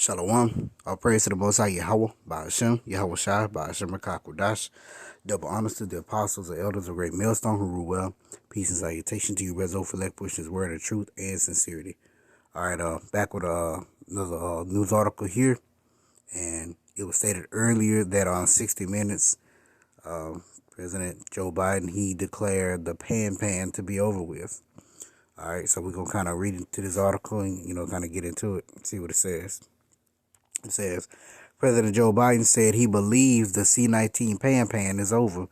Shalom. All praise to the Most High Yahweh, Ba'ashem, Yahweh Shai, Ba'ashem Rakakwadash. Double honors to the apostles and elders of Great Millstone who rule well. Peace and salutation to you, Rezo Philek, pushing his word of truth and sincerity. All right, back with another news article here. And it was stated earlier that on 60 Minutes, President Joe Biden, he declared the pan to be over with. All right, so we're going to kind of read into this article and, kind of get into it and see what it says. It says, President Joe Biden said he believes the C-19 pan is over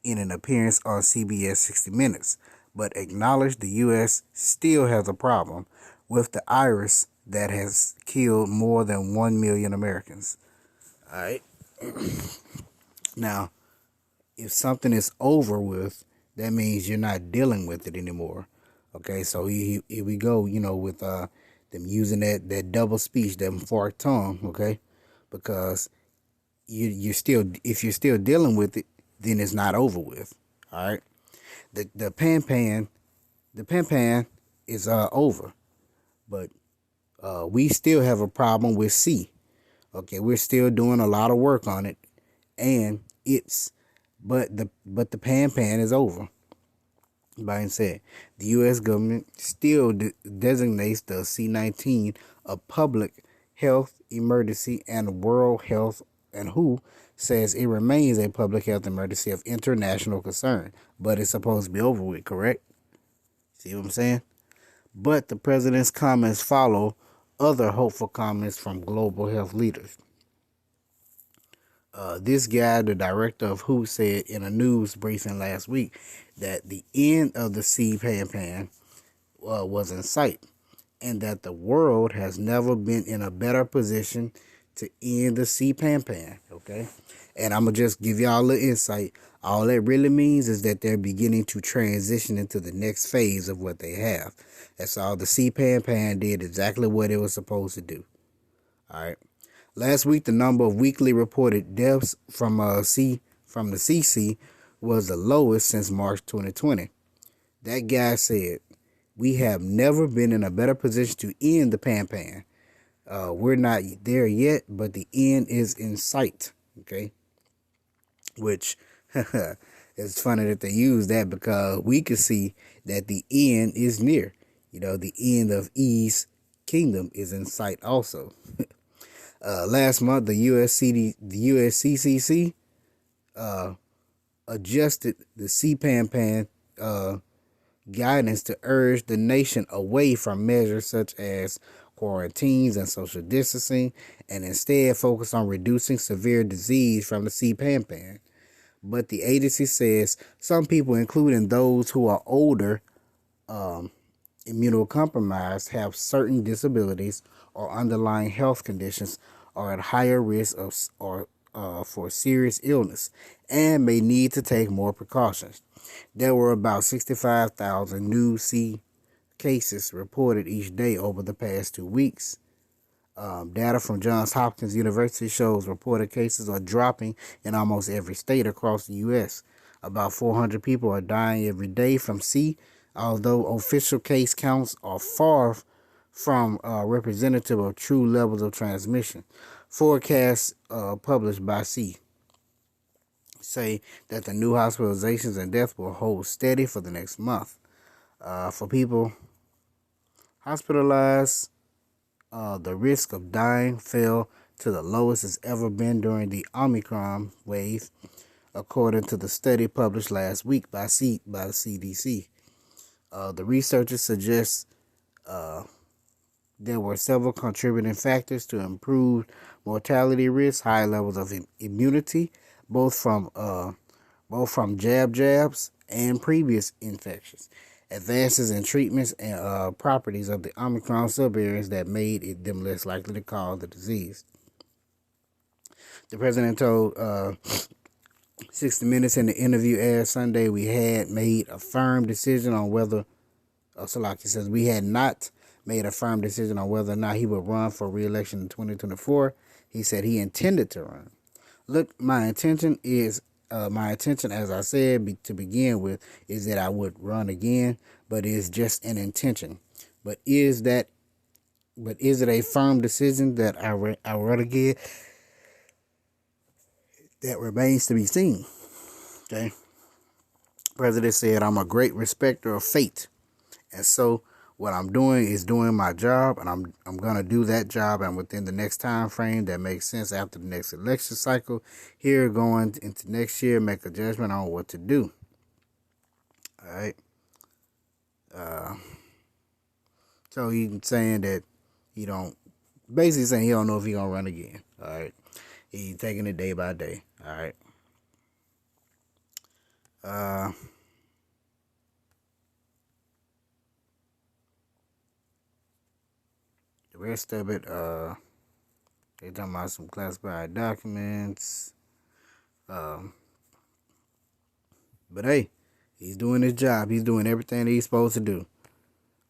in an appearance on CBS 60 Minutes, but acknowledged the U.S. still has a problem with the virus that has killed more than 1 million Americans. All right. Now, if something is over with, that means you're not dealing with it anymore. Okay, so here we go, with them using that double speech, that forked tongue, okay? Because you're still, if you're still dealing with it, then it's not over with. All right. The pan is over, but we still have a problem with C. Okay, we're still doing a lot of work on it, and but the pan is over. Biden said the U.S. government still designates the C-19 a public health emergency, and World Health and WHO says it remains a public health emergency of international concern, but it's supposed to be over with, correct? See what I'm saying? But the president's comments follow other hopeful comments from global health leaders. This guy, the director of WHO, said in a news briefing last week that the end of the C pan was in sight, and that the world has never been in a better position to end the C pan. Okay, and I'm gonna just give y'all a little insight. All that really means is that they're beginning to transition into the next phase of what they have. That's all. The C pan did exactly what it was supposed to do. All right. Last week, the number of weekly reported deaths from the CC was the lowest since March 2020. That guy said, "We have never been in a better position to end the pan. We're not there yet, but the end is in sight." Okay, which it's funny that they use that because we can see that the end is near. The end of E's kingdom is in sight also. Last month, the USCCC adjusted the CPAN guidance to urge the nation away from measures such as quarantines and social distancing, and instead focus on reducing severe disease from the CPAN. But the agency says some people, including those who are older, immunocompromised, have certain disabilities or underlying health conditions, are at higher risk for serious illness, and may need to take more precautions. There were about 65,000 new C cases reported each day over the past 2 weeks. Data from Johns Hopkins University shows reported cases are dropping in almost every state across the U.S. About 400 people are dying every day from C, although official case counts are far from representative of true levels of transmission. Forecasts published by C say that the new hospitalizations and deaths will hold steady for the next month. For people hospitalized, the risk of dying fell to the lowest it's ever been during the Omicron wave, according to the study published last week by the CDC. The researchers suggest there were several contributing factors to improved mortality risk: high levels of immunity, both from jabs and previous infections, advances in treatments and properties of the Omicron subvariants that made them less likely to cause the disease. The president told 60 Minutes in the interview aired Sunday, "We had made a firm decision on whether," Salaki says, "we had not made a firm decision on whether or not he would run for re-election in 2024. He said he intended to run. Look, my intention, as I said to begin with, is that I would run again, but it's just an intention. But is that But is it a firm decision that I rather get? That remains to be seen. Okay. President said, "I'm a great respecter of fate, and so what I'm doing is doing my job, and I'm gonna do that job, and within the next time frame that makes sense after the next election cycle, here going into next year, make a judgment on what to do." All right. So he's saying that he don't, basically saying he don't know if he gonna run again. All right. He's taking it day by day. All right. Uh, the rest of it, they talking about some classified documents. Um, but hey, he's doing his job. He's doing everything that he's supposed to do.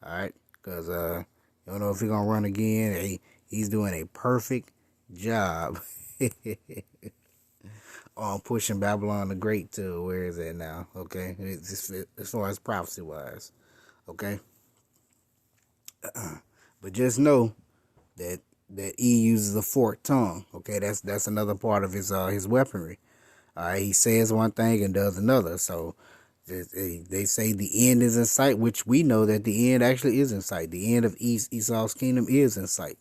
All right, because you don't know if he's gonna run again. He's doing a perfect job on pushing Babylon the Great to where is it now? Okay, as far as prophecy wise, okay. But just know that he uses a forked tongue. Okay, that's another part of his weaponry. He says one thing and does another. So they say the end is in sight, which we know that the end actually is in sight. The end of Esau's kingdom is in sight.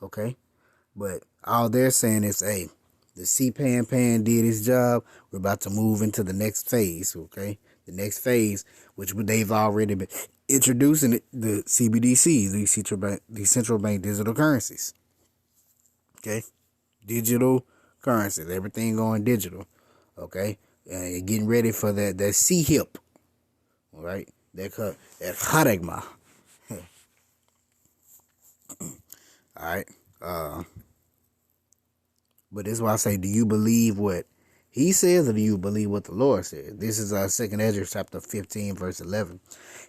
Okay, but all they're saying is, hey, the CPAN did his job. We're about to move into the next phase. Okay, the next phase, which they've already been introducing the CBDCs, the central bank digital currencies. Okay, digital currencies, everything going digital. Okay, and getting ready for that CHIP. All right, that Haragma. All right, but this is why I say, do you believe what he says, or do you believe what the Lord says? This is 2 Ezra chapter 15, verse 11.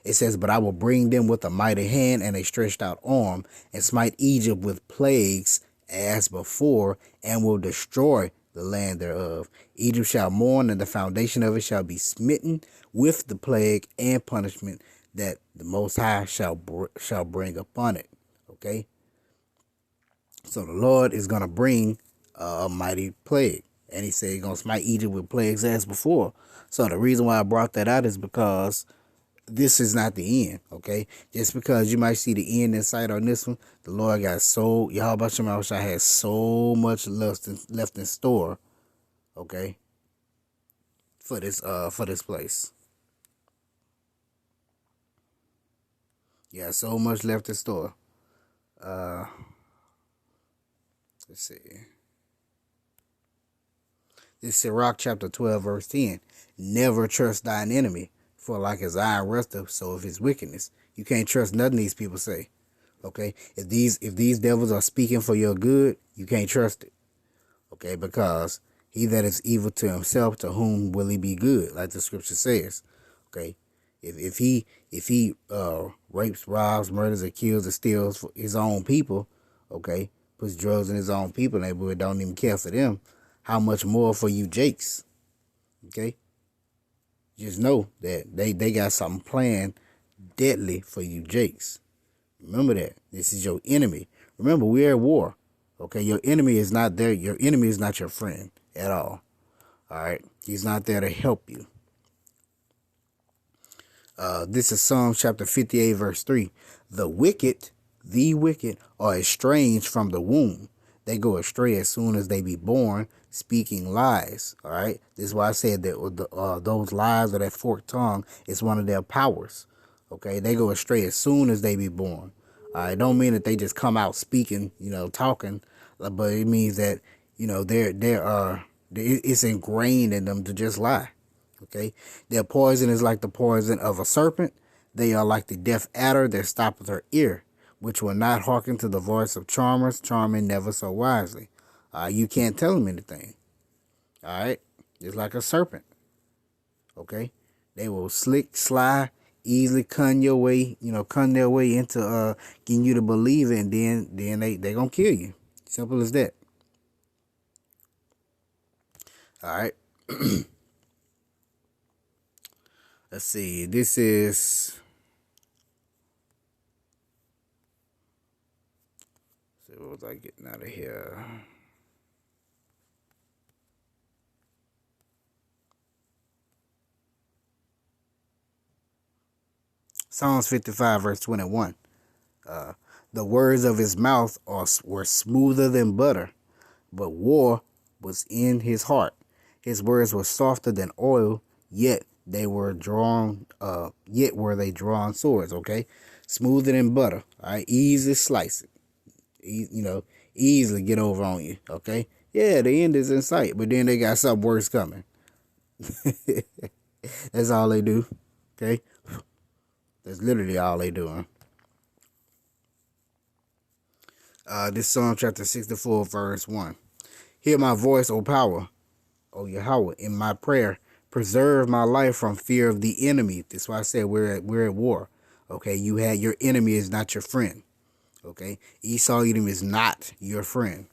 It says, "But I will bring them with a mighty hand and a stretched out arm, and smite Egypt with plagues as before, and will destroy the land thereof. Egypt shall mourn, and the foundation of it shall be smitten with the plague and punishment that the Most High shall bring upon it." Okay? So the Lord is going to bring a mighty plague. And he said he's going to smite Egypt with plagues as before. So the reason why I brought that out is because this is not the end, okay? Just because you might see the end in sight on this one, the Lord got Yahweh Shemashah has so much left in store, okay, for this place. Yeah, so much left in store. Let's see. This is Sirach chapter 12, verse 10. "Never trust thine enemy, for like his iron rusteth, so of his wickedness." You can't trust nothing these people say. Okay? If these devils are speaking for your good, you can't trust it. Okay, because he that is evil to himself, to whom will he be good? Like the scripture says. Okay. If he rapes, robs, murders, or kills, or steals for his own people, okay, puts drugs in his own people, and they don't even care for them, how much more for you Jakes? Okay? Just know that they got something planned deadly for you Jakes. Remember that. This is your enemy. Remember, we're at war. Okay, your enemy is not there. Your enemy is not your friend at all. All right, he's not there to help you. This is Psalm chapter 58, verse 3. The wicked are estranged from the womb. They go astray as soon as they be born, speaking lies. All right, this is why I said that those lies, or that forked tongue, is one of their powers. Okay, they go astray as soon as they be born. It don't mean that they just come out speaking, talking, but it means that it's ingrained in them to just lie. Okay, their poison is like the poison of a serpent. They are like the deaf adder that stoppeth her ear, which will not hearken to the voice of charmers, charming never so wisely. You can't tell them anything. All right, it's like a serpent. Okay, they will slick, sly, easily con their way into getting you to believe it, and then they gonna kill you. Simple as that. All right. Let's see. This is So what was I getting out of here? Psalms 55 verse 21. Uh, the words of his mouth were smoother than butter, but war was in his heart. His words were softer than oil, yet were they drawn swords. Okay, smoother than butter. All right, easy slice it. Easily get over on you. Okay, yeah, the end is in sight, but then they got something worse coming. That's all they do. Okay, that's literally all they doing. This Psalm chapter 64 verse 1. Hear my voice, O power, O Yahweh, in my prayer. Preserve my life from fear of the enemy. That's why I said we're at war. Okay, your enemy is not your friend. Okay, Esau Edom is not your friend.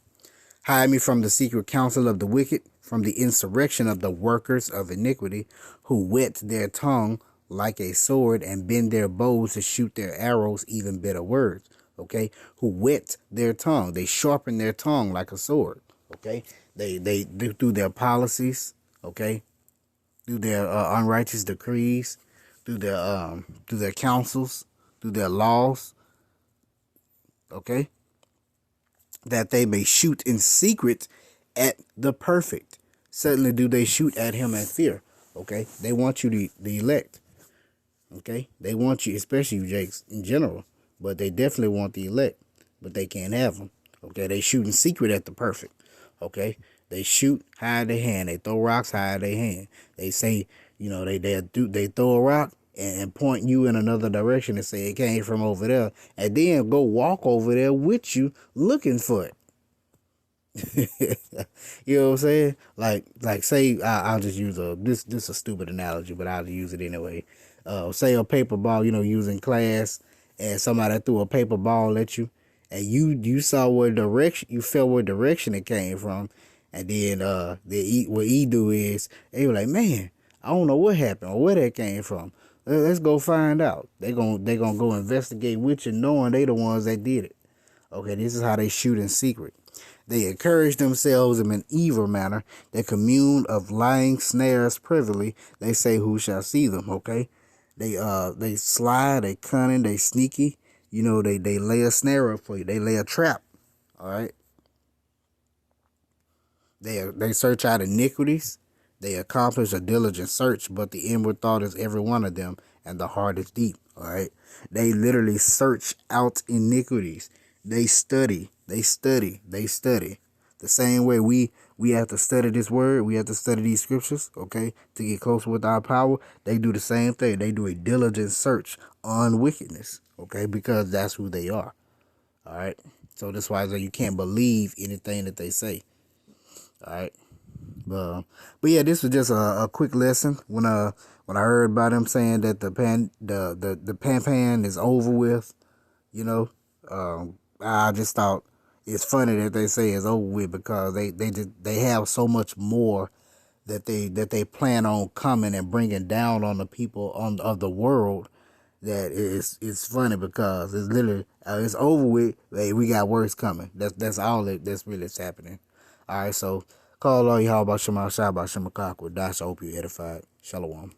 Hide me from the secret counsel of the wicked, from the insurrection of the workers of iniquity, who whet their tongue like a sword and bend their bows to shoot their arrows, even bitter words. Okay, who whet their tongue, they sharpen their tongue like a sword. Okay, they do through their policies. Okay, through their unrighteous decrees, through their counsels, through their laws. Okay, that they may shoot in secret at the perfect. Certainly do they shoot at him in fear. Okay, they want you to the elect. Okay, they want you, especially you Jakes in general, but they definitely want the elect, but they can't have them. Okay, they shoot in secret at the perfect. Okay, they shoot, hide their hand. They throw rocks, hide their hand. They say, they throw a rock and point you in another direction and say it came from over there, and then go walk over there with you looking for it. You know what I'm saying? Like say I'll just use this is a stupid analogy, but I'll use it anyway. Say a paper ball, using class, and somebody threw a paper ball at you, and you saw you felt what direction it came from, and then what he do is they were like, man, I don't know what happened or where that came from. Let's go find out. They gonna go investigate with you, knowing they the ones that did it. Okay, this is how they shoot in secret. They encourage themselves in an evil manner. They commune of lying snares privily. They say, who shall see them? Okay, they sly, they cunning, they sneaky. They lay a snare up for you. They lay a trap. All right. They search out iniquities. They accomplish a diligent search, but the inward thought is every one of them, and the heart is deep. All right. They literally search out iniquities. They study. They study. They study. The same way we have to study this word, we have to study these scriptures, okay, to get closer with our power. They do the same thing. They do a diligent search on wickedness, okay, because that's who they are. All right. So that's why you can't believe anything that they say. All right. But yeah, this was just a quick lesson. When I heard about them saying that the pan is over with, I just thought it's funny that they say it's over with, because they have so much more that they plan on coming and bringing down on the people of the world, that it's funny, because it's literally it's over with. Hey, we got worse coming. That's all that's really happening. All right, so call all y'all about Shema Shabbat Shemakak with Dash. I hope you edified. Shalom.